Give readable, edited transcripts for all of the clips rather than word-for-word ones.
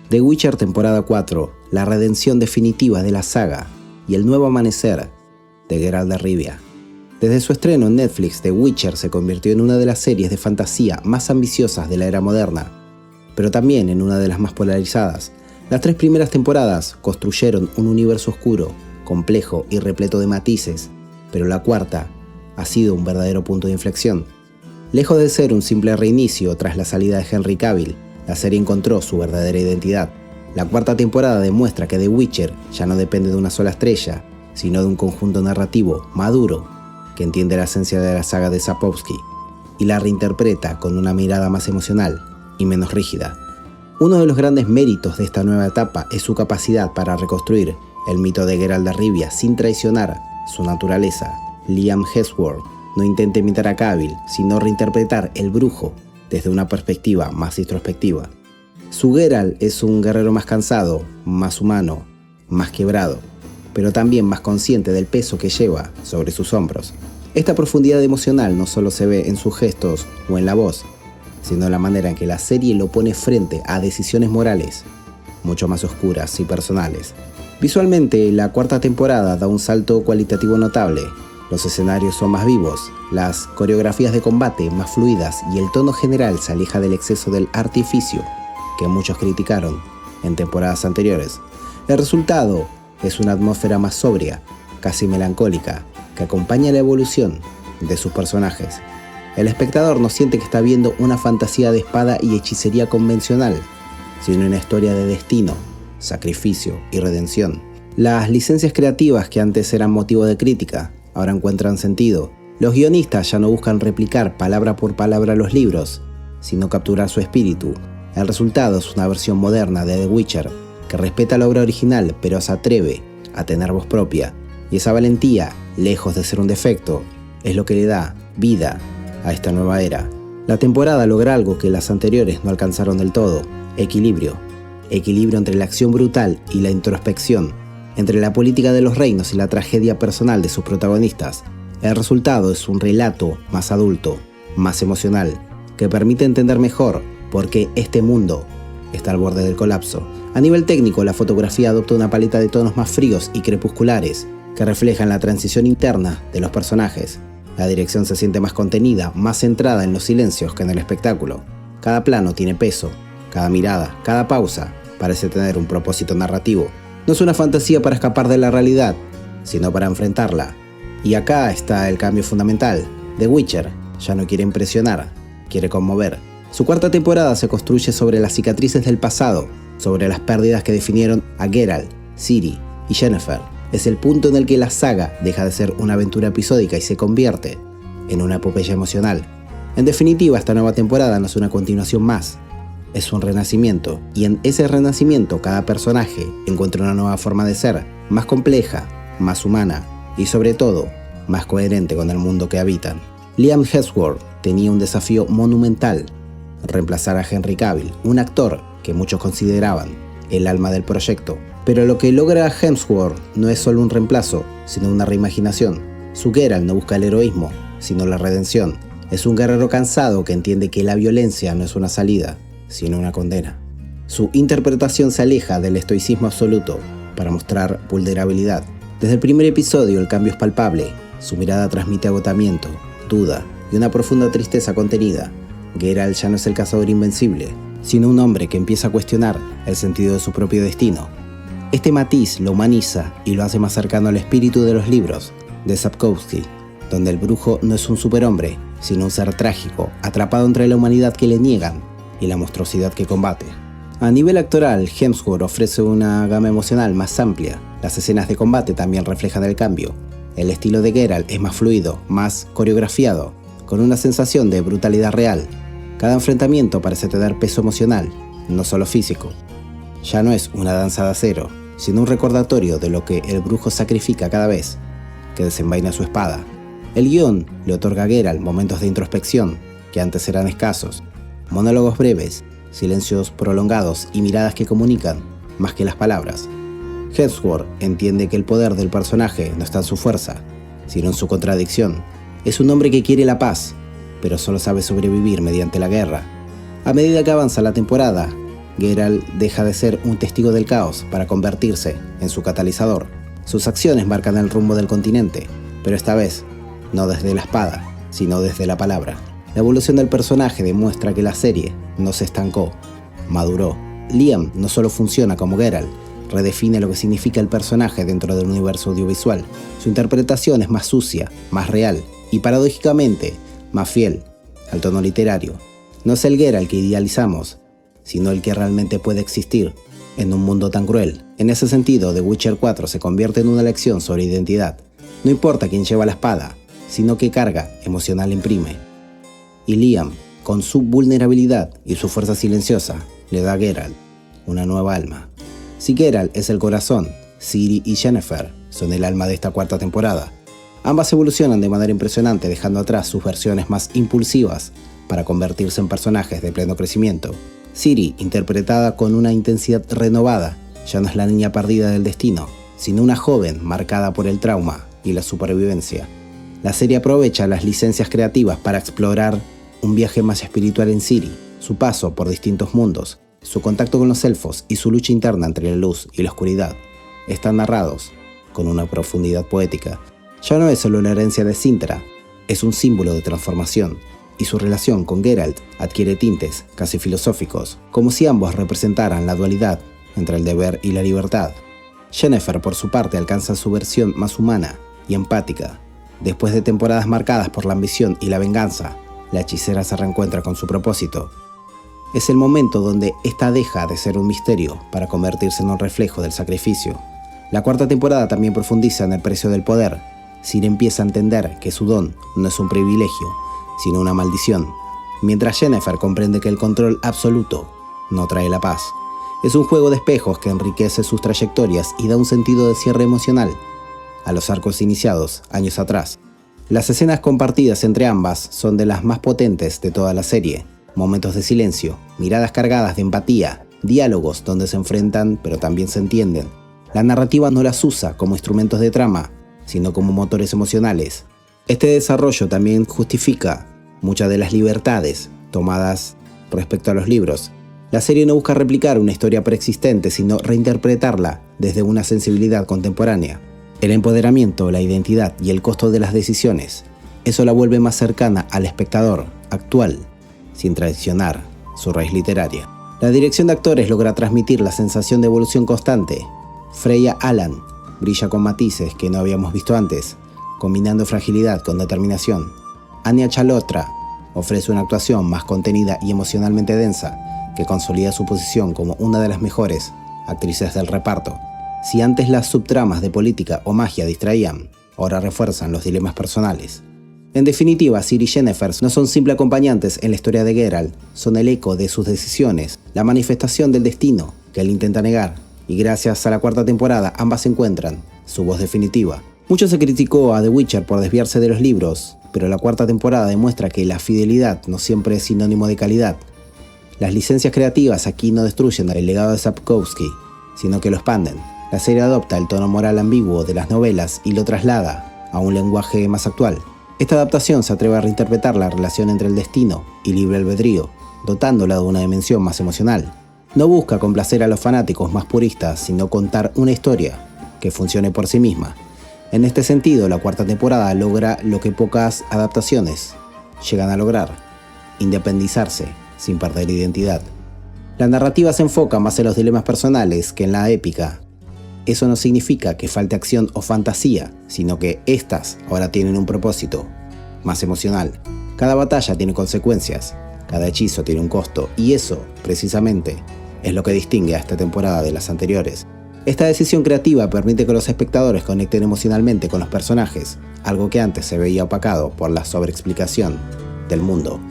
The Witcher temporada 4, la redención definitiva de la saga y el nuevo amanecer de Geralt de Rivia. Desde su estreno en Netflix, The Witcher se convirtió en una de las series de fantasía más ambiciosas de la era moderna, pero también en una de las más polarizadas. Las 3 primeras temporadas construyeron un universo oscuro, complejo y repleto de matices, pero la cuarta ha sido un verdadero punto de inflexión. Lejos de ser un simple reinicio tras la salida de Henry Cavill, la serie encontró su verdadera identidad. La cuarta temporada demuestra que The Witcher ya no depende de una sola estrella, sino de un conjunto narrativo maduro que entiende la esencia de la saga de Sapkowski y la reinterpreta con una mirada más emocional y menos rígida. Uno de los grandes méritos de esta nueva etapa es su capacidad para reconstruir el mito de Geralt de Rivia sin traicionar su naturaleza. Liam Hemsworth no intenta imitar a Cavill, sino reinterpretar el brujo desde una perspectiva más introspectiva. Su Geralt es un guerrero más cansado, más humano, más quebrado, pero también más consciente del peso que lleva sobre sus hombros. Esta profundidad emocional no solo se ve en sus gestos o en la voz, sino en la manera en que la serie lo pone frente a decisiones morales mucho más oscuras y personales. Visualmente, la cuarta temporada da un salto cualitativo notable. Los escenarios son más vivos, las coreografías de combate más fluidas y el tono general se aleja del exceso del artificio que muchos criticaron en temporadas anteriores. El resultado es una atmósfera más sobria, casi melancólica, que acompaña la evolución de sus personajes. El espectador no siente que está viendo una fantasía de espada y hechicería convencional, sino una historia de destino, sacrificio y redención. Las licencias creativas que antes eran motivo de crítica, ahora encuentran sentido. Los guionistas ya no buscan replicar palabra por palabra los libros, sino capturar su espíritu. El resultado es una versión moderna de The Witcher, que respeta la obra original pero se atreve a tener voz propia. Y esa valentía, lejos de ser un defecto, es lo que le da vida a esta nueva era. La temporada logra algo que las anteriores no alcanzaron del todo: equilibrio. Equilibrio entre la acción brutal y la introspección, entre la política de los reinos y la tragedia personal de sus protagonistas. El resultado es un relato más adulto, más emocional, que permite entender mejor por qué este mundo está al borde del colapso. A nivel técnico, la fotografía adopta una paleta de tonos más fríos y crepusculares, que reflejan la transición interna de los personajes. La dirección se siente más contenida, más centrada en los silencios que en el espectáculo. Cada plano tiene peso, cada mirada, cada pausa parece tener un propósito narrativo. No es una fantasía para escapar de la realidad, sino para enfrentarla. Y acá está el cambio fundamental. The Witcher ya no quiere impresionar, quiere conmover. Su cuarta temporada se construye sobre las cicatrices del pasado, sobre las pérdidas que definieron a Geralt, Ciri y Yennefer. Es el punto en el que la saga deja de ser una aventura episódica y se convierte en una epopeya emocional. En definitiva, esta nueva temporada no es una continuación más, es un renacimiento, y en ese renacimiento cada personaje encuentra una nueva forma de ser, más compleja, más humana y sobre todo, más coherente con el mundo que habitan. Liam Hemsworth tenía un desafío monumental: reemplazar a Henry Cavill, un actor que muchos consideraban el alma del proyecto. Pero lo que logra Hemsworth no es solo un reemplazo, sino una reimaginación. Su Geralt no busca el heroísmo, sino la redención. Es un guerrero cansado que entiende que la violencia no es una salida, sino una condena. Su interpretación se aleja del estoicismo absoluto para mostrar vulnerabilidad. Desde el primer episodio el cambio es palpable. Su mirada transmite agotamiento, duda y una profunda tristeza contenida. Geralt ya no es el cazador invencible, sino un hombre que empieza a cuestionar el sentido de su propio destino. Este matiz lo humaniza y lo hace más cercano al espíritu de los libros de Sapkowski, donde el brujo no es un superhombre, sino un ser trágico, atrapado entre la humanidad que le niegan y la monstruosidad que combate. A nivel actoral, Hemsworth ofrece una gama emocional más amplia. Las escenas de combate también reflejan el cambio. El estilo de Geralt es más fluido, más coreografiado, con una sensación de brutalidad real. Cada enfrentamiento parece tener peso emocional, no solo físico. Ya no es una danza de acero, sino un recordatorio de lo que el brujo sacrifica cada vez que desenvaina su espada. El guión le otorga a Geralt momentos de introspección que antes eran escasos, monólogos breves, silencios prolongados y miradas que comunican más que las palabras. Hemsworth entiende que el poder del personaje no está en su fuerza, sino en su contradicción. Es un hombre que quiere la paz, pero solo sabe sobrevivir mediante la guerra. A medida que avanza la temporada, Geralt deja de ser un testigo del caos para convertirse en su catalizador. Sus acciones marcan el rumbo del continente, pero esta vez no desde la espada, sino desde la palabra. La evolución del personaje demuestra que la serie no se estancó, maduró. Liam no solo funciona como Geralt, redefine lo que significa el personaje dentro del universo audiovisual. Su interpretación es más sucia, más real y paradójicamente más fiel al tono literario. No es el Geralt que idealizamos, sino el que realmente puede existir en un mundo tan cruel. En ese sentido, The Witcher 4 se convierte en una lección sobre identidad. No importa quién lleva la espada, sino qué carga emocional imprime. Y Liam, con su vulnerabilidad y su fuerza silenciosa, le da a Geralt una nueva alma. Si Geralt es el corazón, Ciri y Yennefer son el alma de esta cuarta temporada. Ambas evolucionan de manera impresionante, dejando atrás sus versiones más impulsivas para convertirse en personajes de pleno crecimiento. Ciri, interpretada con una intensidad renovada, ya no es la niña perdida del destino, sino una joven marcada por el trauma y la supervivencia. La serie aprovecha las licencias creativas para explorar un viaje más espiritual en Ciri, su paso por distintos mundos, su contacto con los elfos y su lucha interna entre la luz y la oscuridad. Están narrados con una profundidad poética. Ya no es solo una herencia de Cintra, es un símbolo de transformación, y su relación con Geralt adquiere tintes casi filosóficos, como si ambos representaran la dualidad entre el deber y la libertad. Yennefer, por su parte, alcanza su versión más humana y empática. Después de temporadas marcadas por la ambición y la venganza, la hechicera se reencuentra con su propósito. Es el momento donde ésta deja de ser un misterio para convertirse en un reflejo del sacrificio. La cuarta temporada también profundiza en el precio del poder. Ciri empieza a entender que su don no es un privilegio, sino una maldición, mientras Yennefer comprende que el control absoluto no trae la paz. Es un juego de espejos que enriquece sus trayectorias y da un sentido de cierre emocional a los arcos iniciados años atrás. Las escenas compartidas entre ambas son de las más potentes de toda la serie. Momentos de silencio, miradas cargadas de empatía, diálogos donde se enfrentan pero también se entienden. La narrativa no las usa como instrumentos de trama, sino como motores emocionales. Este desarrollo también justifica muchas de las libertades tomadas respecto a los libros. La serie no busca replicar una historia preexistente, sino reinterpretarla desde una sensibilidad contemporánea. El empoderamiento, la identidad y el costo de las decisiones, eso la vuelve más cercana al espectador actual, sin traicionar su raíz literaria. La dirección de actores logra transmitir la sensación de evolución constante. Freya Allan brilla con matices que no habíamos visto antes, combinando fragilidad con determinación. Anya Chalotra ofrece una actuación más contenida y emocionalmente densa, que consolida su posición como una de las mejores actrices del reparto. Si antes las subtramas de política o magia distraían, ahora refuerzan los dilemas personales. En definitiva, Ciri y Yennefer no son simples acompañantes en la historia de Geralt, son el eco de sus decisiones, la manifestación del destino que él intenta negar, y gracias a la cuarta temporada ambas encuentran su voz definitiva. Mucho se criticó a The Witcher por desviarse de los libros, pero la cuarta temporada demuestra que la fidelidad no siempre es sinónimo de calidad. Las licencias creativas aquí no destruyen el legado de Sapkowski, sino que lo expanden. La serie adopta el tono moral ambiguo de las novelas y lo traslada a un lenguaje más actual. Esta adaptación se atreve a reinterpretar la relación entre el destino y libre albedrío, dotándola de una dimensión más emocional. No busca complacer a los fanáticos más puristas, sino contar una historia que funcione por sí misma. En este sentido, la cuarta temporada logra lo que pocas adaptaciones llegan a lograr: independizarse sin perder identidad. La narrativa se enfoca más en los dilemas personales que en la épica. Eso no significa que falte acción o fantasía, sino que éstas ahora tienen un propósito más emocional. Cada batalla tiene consecuencias, cada hechizo tiene un costo, y eso, precisamente, es lo que distingue a esta temporada de las anteriores. Esta decisión creativa permite que los espectadores conecten emocionalmente con los personajes, algo que antes se veía opacado por la sobreexplicación del mundo.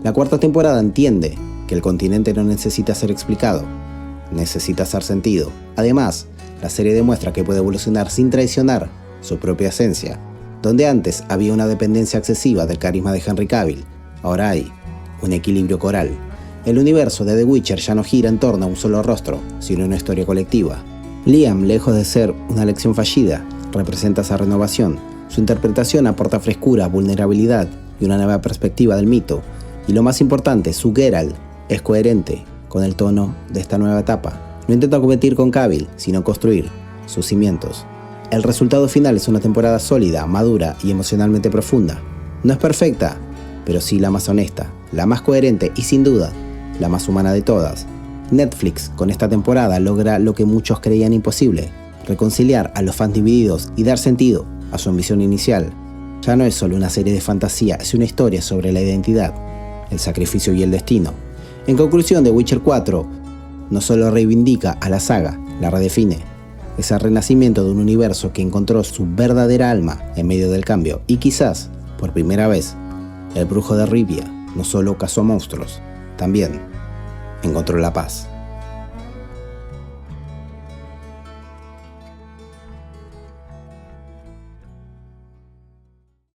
La cuarta temporada entiende que el continente no necesita ser explicado, necesita ser sentido. Además, la serie demuestra que puede evolucionar sin traicionar su propia esencia. Donde antes había una dependencia excesiva del carisma de Henry Cavill, ahora hay un equilibrio coral. El universo de The Witcher ya no gira en torno a un solo rostro, sino una historia colectiva. Liam, lejos de ser una lección fallida, representa esa renovación. Su interpretación aporta frescura, vulnerabilidad y una nueva perspectiva del mito. Y lo más importante, su Geralt es coherente con el tono de esta nueva etapa. No intenta competir con Cavill, sino construir sus cimientos. El resultado final es una temporada sólida, madura y emocionalmente profunda. No es perfecta, pero sí la más honesta, la más coherente y sin duda, la más humana de todas. Netflix con esta temporada logra lo que muchos creían imposible: reconciliar a los fans divididos y dar sentido a su ambición inicial. Ya no es solo una serie de fantasía, es una historia sobre la identidad, el sacrificio y el destino. En conclusión, The Witcher 4 no solo reivindica a la saga, la redefine. Es el renacimiento de un universo que encontró su verdadera alma en medio del cambio y quizás, por primera vez, el brujo de Rivia no solo cazó monstruos, también encontró la paz.